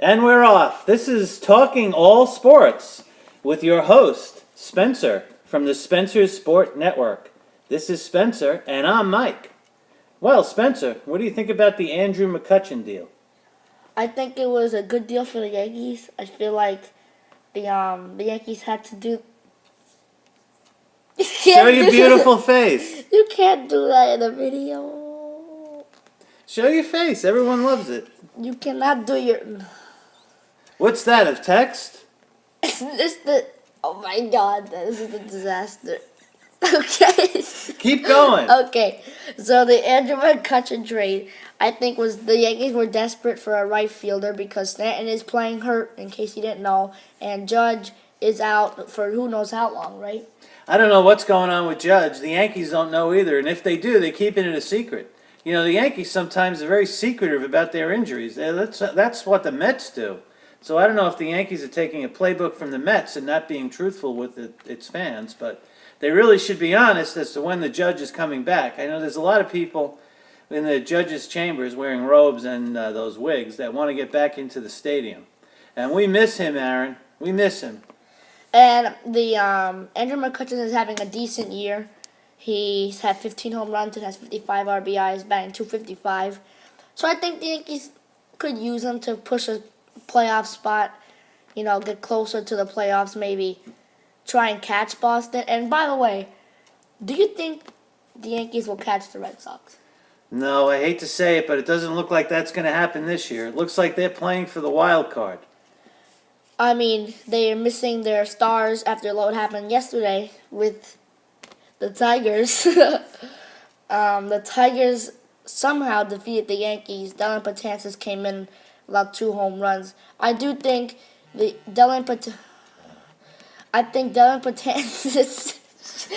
And we're off. This is Talking All Sports with your host, Spencer, from the Spencer Sport Network. This is Spencer, and I'm Mike. Well, Spencer, what do you think about the Andrew McCutchen deal? I think it was a good deal for the Yankees. I feel like the Yankees had to do. Show your beautiful face. You can't do that in a video. Show your face. Everyone loves it. You cannot do your. What's that, of text? Oh my God, this is a disaster. Okay. Keep going. Okay, so the Andrew McCutchen trade, I think the Yankees were desperate for a right fielder because Stanton is playing hurt, in case you didn't know, and Judge is out for who knows how long, right? I don't know what's going on with Judge. The Yankees don't know either, and if they do, they keep it a secret. You know, the Yankees sometimes are very secretive about their injuries. That's what the Mets do. So I don't know if the Yankees are taking a playbook from the Mets and not being truthful with its fans, but they really should be honest as to when the Judge is coming back. I know there's a lot of people in the Judge's chambers wearing robes and those wigs that want to get back into the stadium. And we miss him, Aaron. We miss him. And the Andrew McCutchen is having a decent year. He's had 15 home runs and has 55 RBIs, batting .255. So I think the Yankees could use him to push a playoff spot, get closer to the playoffs, maybe try and catch Boston. And by the way, do you think the Yankees will catch the Red Sox? No, I hate to say it, but it doesn't look like that's going to happen this year. It looks like they're playing for the wild card. I mean, they are missing their stars after what happened yesterday with the Tigers. The Tigers somehow defeated the Yankees. Dellin Betances came in about 2 home runs. I do think Dellin Betances.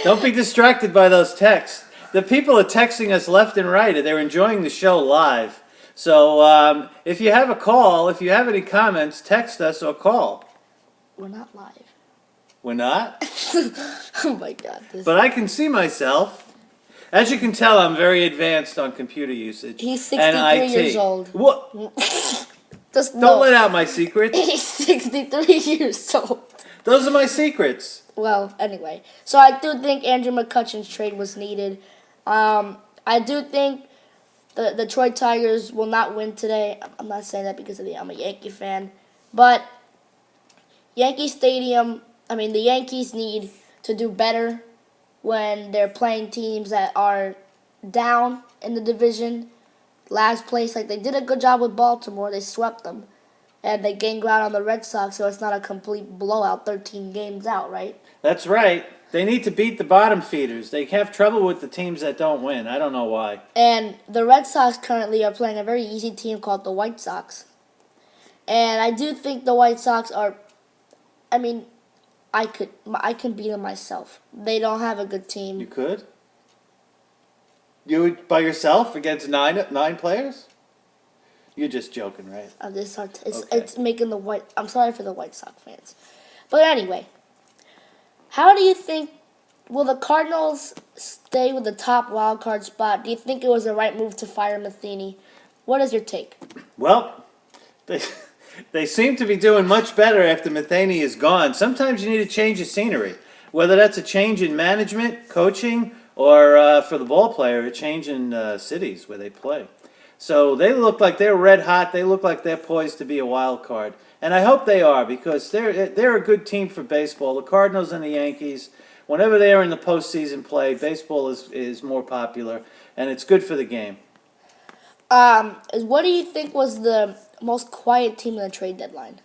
Don't be distracted by those texts. The people are texting us left and right, and they're enjoying the show live. So if you have a call, if you have any comments, text us or call. We're not live. We're not? Oh my God. But I can see myself. As you can tell, I'm very advanced on computer usage. He's and 63 IT. years old. What? Don't let out my secrets. He's 63 years old. Those are my secrets. Well, anyway. So I do think Andrew McCutchen's trade was needed. I do think the Detroit Tigers will not win today. I'm not saying that because I'm a Yankee fan. But the Yankees need to do better when they're playing teams that are down in the division. Last place, like they did a good job with Baltimore. They swept them. And they gained ground on the Red Sox, so it's not a complete blowout, 13 games out, right? That's right. They need to beat the bottom feeders. They have trouble with the teams that don't win. I don't know why. And the Red Sox currently are playing a very easy team called the White Sox. And I do think the White Sox are, I can beat them myself. They don't have a good team. You could? You would by yourself against nine players? You're just joking, right? It's making I'm sorry for the White Sox fans. But anyway, how do you think, will the Cardinals stay with the top wild card spot? Do you think it was the right move to fire Matheny? What is your take? Well, they seem to be doing much better after Matheny is gone. Sometimes you need a change of scenery, whether that's a change in management, coaching, or for the ball player, a change in cities where they play. So they look like they're red hot. They look like they're poised to be a wild card. And I hope they are because they're a good team for baseball. The Cardinals and the Yankees, whenever they are in the postseason play, baseball is more popular, and it's good for the game. What do you think was the most quiet team in the trade deadline?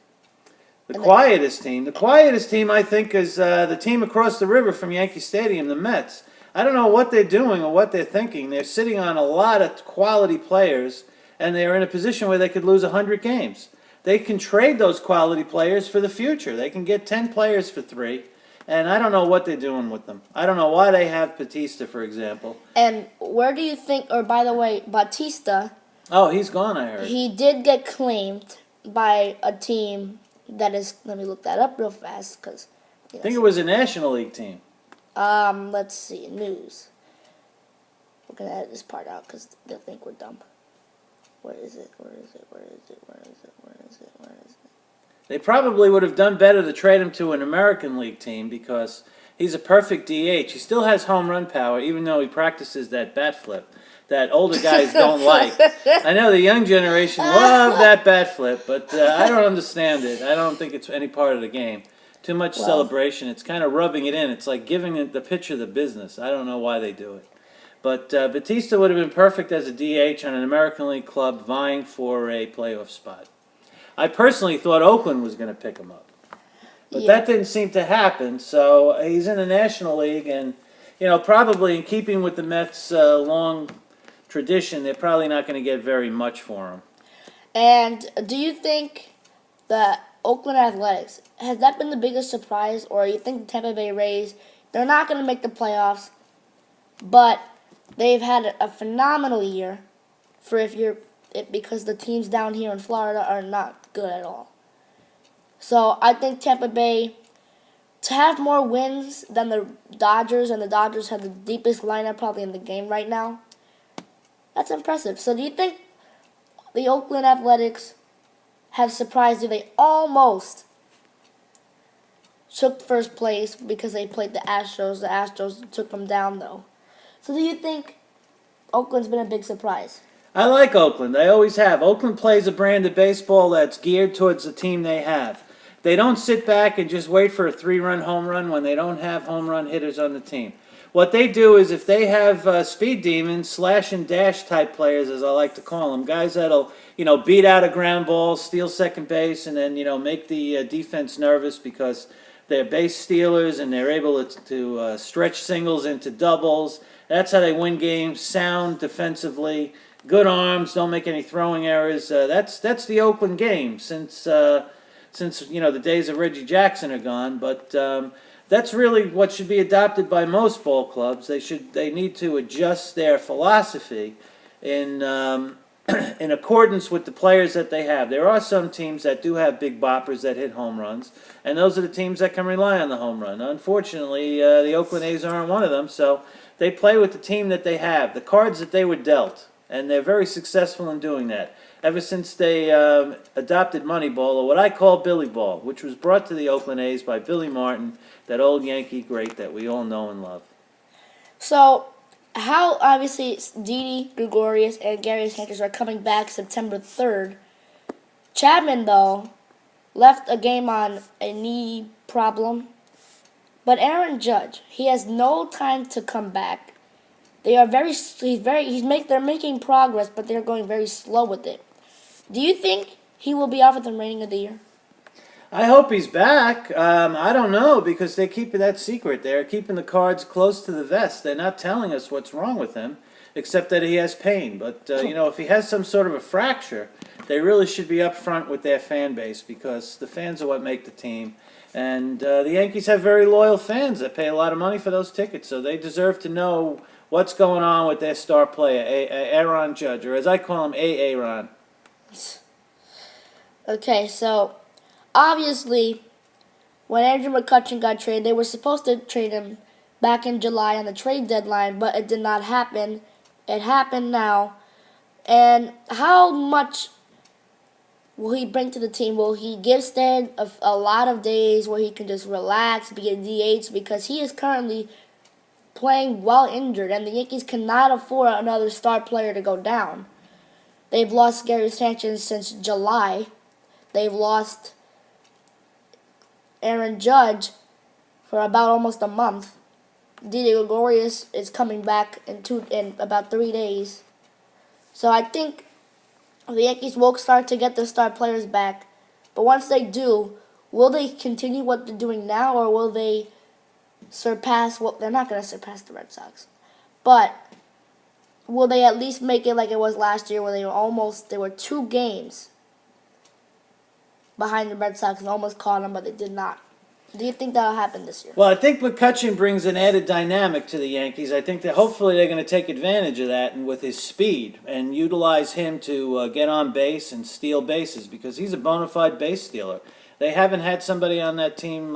The quietest team, I think, is the team across the river from Yankee Stadium, the Mets. I don't know what they're doing or what they're thinking. They're sitting on a lot of quality players, and they're in a position where they could lose 100 games. They can trade those quality players for the future. They can get 10 players for 3, and I don't know what they're doing with them. I don't know why they have Batista, for example. And where do you think, or by the way, Batista... Oh, he's gone, I heard. He did get claimed by a team that is... Let me look that up real fast, because... I think it was a National League team. Let's see, news. We're gonna edit this part out because they'll think we're dumb. Where is it? Where is it? Where is it? Where is it? Where is it? Where is it? They probably would have done better to trade him to an American League team because he's a perfect DH. He still has home run power, even though he practices that bat flip that older guys don't like. I know the young generation love that bat flip, but I don't understand it. I don't think it's any part of the game. Too much celebration. It's kind of rubbing it in. It's like giving the pitcher the business. I don't know why they do it. But Batista would have been perfect as a DH on an American League club vying for a playoff spot. I personally thought Oakland was going to pick him up. But that didn't seem to happen, so he's in the National League, and, probably in keeping with the Mets' long tradition, they're probably not going to get very much for him. And do you think that Oakland Athletics, has that been the biggest surprise, or you think the Tampa Bay Rays, they're not going to make the playoffs, but they've had a phenomenal year because the teams down here in Florida are not good at all. So I think Tampa Bay, to have more wins than the Dodgers, and the Dodgers have the deepest lineup probably in the game right now, that's impressive. So do you think the Oakland Athletics have surprised you? They almost took first place because they played the Astros. The Astros took them down, though. So do you think Oakland's been a big surprise? I like Oakland. I always have. Oakland plays a brand of baseball that's geared towards the team they have. They don't sit back and just wait for a 3-run home run when they don't have home run hitters on the team. What they do is if they have speed demons, slash and dash type players, as I like to call them, guys that'll, beat out a ground ball, steal second base, and then, make the defense nervous because they're base stealers and they're able to stretch singles into doubles. That's how they win games, sound defensively, good arms, don't make any throwing errors. That's the Oakland game since the days of Reggie Jackson are gone, but that's really what should be adopted by most ball clubs. They need to adjust their philosophy in in accordance with the players that they have. There are some teams that do have big boppers that hit home runs, and those are the teams that can rely on the home run. Unfortunately, the Oakland A's aren't one of them, so they play with the team that they have, the cards that they were dealt, and they're very successful in doing that. Ever since they adopted Moneyball, or what I call Billy Ball, which was brought to the Oakland A's by Billy Martin, that old Yankee great that we all know and love. So, how obviously Didi Gregorius and Gary Sanchez are coming back September 3rd. Chapman, though, left a game on a knee problem. But Aaron Judge, he has no time to come back. They're making progress, but they're going very slow with it. Do you think he will be offered the Rating of the Year? I hope he's back. I don't know, because they're keeping that secret. They're keeping the cards close to the vest. They're not telling us what's wrong with him, except that he has pain. But, if he has some sort of a fracture, they really should be upfront with their fan base, because the fans are what make the team. And the Yankees have very loyal fans that pay a lot of money for those tickets, so they deserve to know what's going on with their star player, Aaron Judge, or as I call him, Aaron. Okay, so obviously, when Andrew McCutchen got traded, they were supposed to trade him back in July on the trade deadline, but it did not happen. It happened now. And how much will he bring to the team? Will he give Stan a lot of days where he can just relax, be a DH? Because he is currently playing while injured, and the Yankees cannot afford another star player to go down. They've lost Gary Sanchez since July. They've lost Aaron Judge for about almost a month. Didi Gregorius is coming back in about 3 days. So I think the Yankees will start to get their star players back. But once they do, will they continue what they're doing now, or will they surpass they're not going to surpass the Red Sox. But will they at least make it like it was last year, where they were 2 games behind the Red Sox and almost caught them, but they did not? Do you think that'll happen this year? Well, I think McCutchen brings an added dynamic to the Yankees. I think that hopefully they're going to take advantage of that and with his speed and utilize him to get on base and steal bases, because he's a bona fide base stealer. They haven't had somebody on that team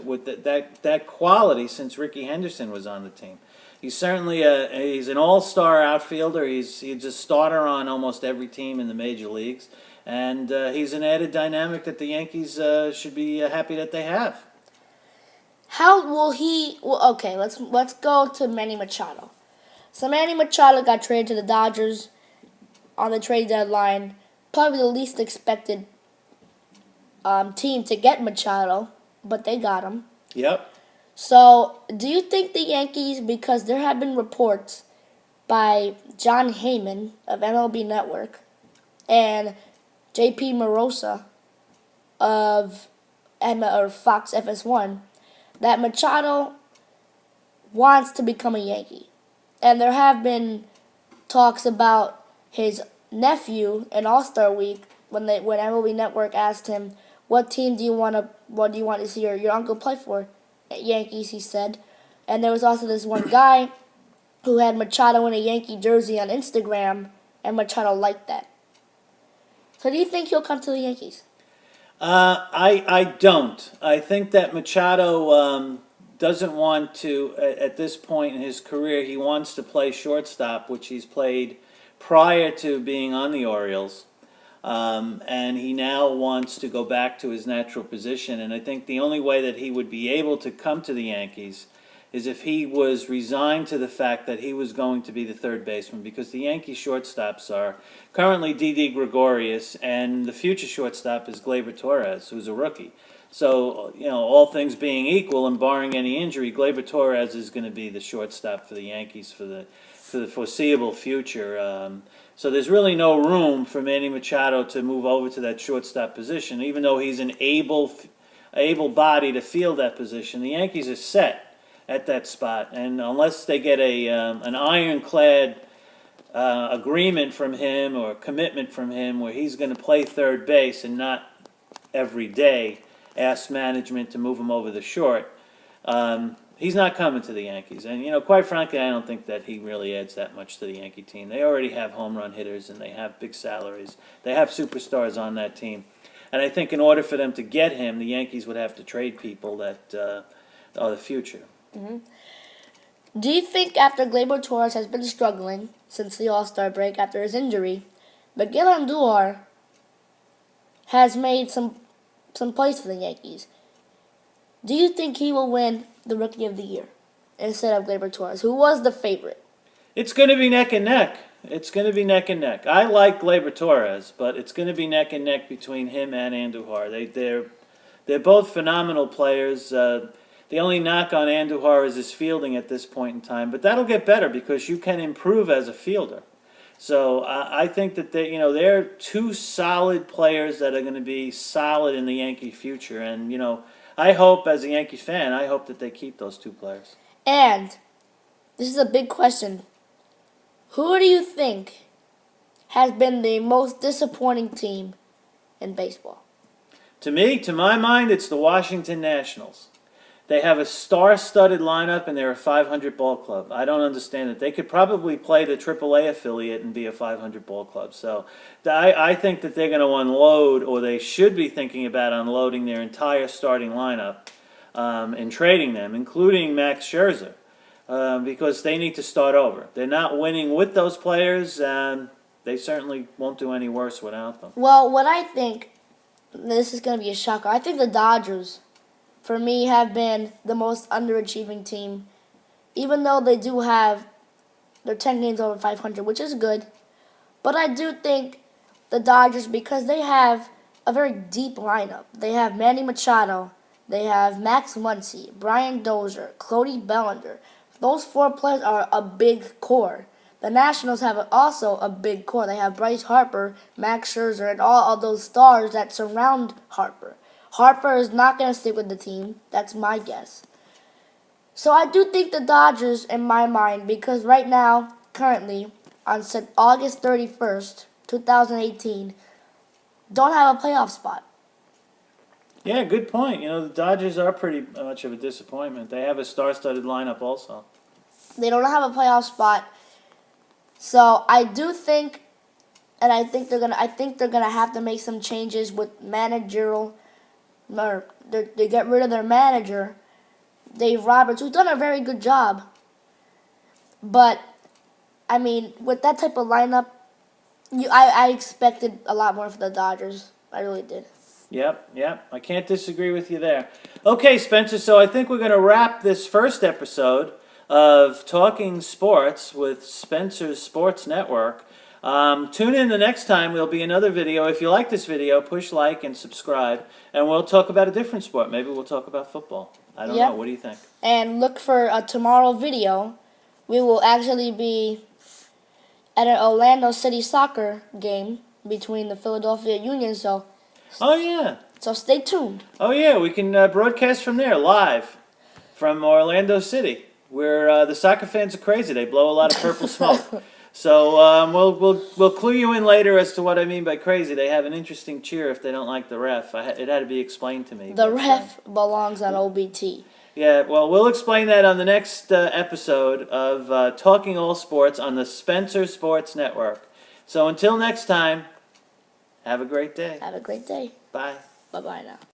with that quality since Ricky Henderson was on the team. He's certainly he's an all-star outfielder. He's a starter on almost every team in the major leagues. And he's an added dynamic that the Yankees should be happy that they have. How will he? Well, okay, let's go to Manny Machado. So Manny Machado got traded to the Dodgers on the trade deadline. Probably the least expected team to get Machado, but they got him. Yep. So, do you think the Yankees, because there have been reports by John Heyman of MLB Network and JP Morosa of Fox FS1, that Machado wants to become a Yankee? And there have been talks about his nephew in All-Star Week when MLB Network asked him, "What team do you want to see your uncle play for?" Yankees, he said. And there was also this one guy who had Machado in a Yankee jersey on Instagram, and Machado liked that. So do you think he'll come to the Yankees? I don't. I think that Machado doesn't want to, at this point in his career, he wants to play shortstop, which he's played prior to being on the Orioles. And he now wants to go back to his natural position. And I think the only way that he would be able to come to the Yankees is if he was resigned to the fact that he was going to be the third baseman, because the Yankee shortstops are currently Didi Gregorius, and the future shortstop is Gleyber Torres, who's a rookie. So, all things being equal and barring any injury, Gleyber Torres is going to be the shortstop for the Yankees for the foreseeable future. So there's really no room for Manny Machado to move over to that shortstop position, even though he's an able body to field that position. The Yankees are set at that spot, and unless they get an ironclad agreement from him or commitment from him where he's going to play third base and not every day ask management to move him over the short, he's not coming to the Yankees. And, quite frankly, I don't think that he really adds that much to the Yankee team. They already have home run hitters, and they have big salaries. They have superstars on that team. And I think in order for them to get him, the Yankees would have to trade people that are the future. Mm-hmm. Do you think after Gleyber Torres has been struggling since the All-Star break after his injury, Miguel Andujar has made some plays for the Yankees? Do you think he will win the Rookie of the Year instead of Gleyber Torres, who was the favorite? It's going to be neck and neck. It's going to be neck and neck. I like Gleyber Torres, but it's going to be neck and neck between him and Andujar. They're both phenomenal players. The only knock on Andujar is his fielding at this point in time, but that'll get better because you can improve as a fielder. So I think that they're two solid players that are going to be solid in the Yankee future, and I hope, as a Yankee fan, I hope that they keep those two players. And this is a big question. Who do you think has been the most disappointing team in baseball? To my mind, it's the Washington Nationals. They have a star-studded lineup, and they're a 500 ball club. I don't understand it. They could probably play the AAA affiliate and be a 500 ball club. So I think that they're going to unload, or they should be thinking about unloading their entire starting lineup and trading them, including Max Scherzer, because they need to start over. They're not winning with those players, and they certainly won't do any worse without them. Well, what I think, this is going to be a shocker, I think the Dodgers, for me, have been the most underachieving team, even though they do have, they're 10 games over 500, which is good. But I do think the Dodgers, because they have a very deep lineup. They have Manny Machado, they have Max Muncy, Brian Dozier, Cody Bellinger. Those four players are a big core. The Nationals have also a big core. They have Bryce Harper, Max Scherzer, and all of those stars that surround Harper. Harper is not going to stick with the team. That's my guess. So I do think the Dodgers, in my mind, because right now, currently, on August 31st, 2018, don't have a playoff spot. Yeah, good point. The Dodgers are pretty much of a disappointment. They have a star-studded lineup also. They don't have a playoff spot. So I do think, and I think they're gonna have to make some changes with managerial. They get rid of their manager, Dave Roberts, who's done a very good job. But, I mean, with that type of lineup, I expected a lot more for the Dodgers. I really did. Yep. I can't disagree with you there. Okay, Spencer, so I think we're going to wrap this first episode of Talking Sports with Spencer's Sports Network. Tune in the next time. There'll be another video. If you like this video, push like and subscribe, and we'll talk about a different sport. Maybe we'll talk about football. I don't know. What do you think? And look for a tomorrow video. We will actually be at an Orlando City soccer game between the Philadelphia Union. So Oh, yeah. stay tuned. Oh, yeah. We can broadcast from there live from Orlando City, where the soccer fans are crazy. They blow a lot of purple smoke. So we'll clue you in later as to what I mean by crazy. They have an interesting cheer if they don't like the ref. It had to be explained to me. The but, ref belongs on OBT. Yeah, well, we'll explain that on the next episode of Talking All Sports on the Spencer Sports Network. So until next time, have a great day. Have a great day. Bye. Bye-bye now.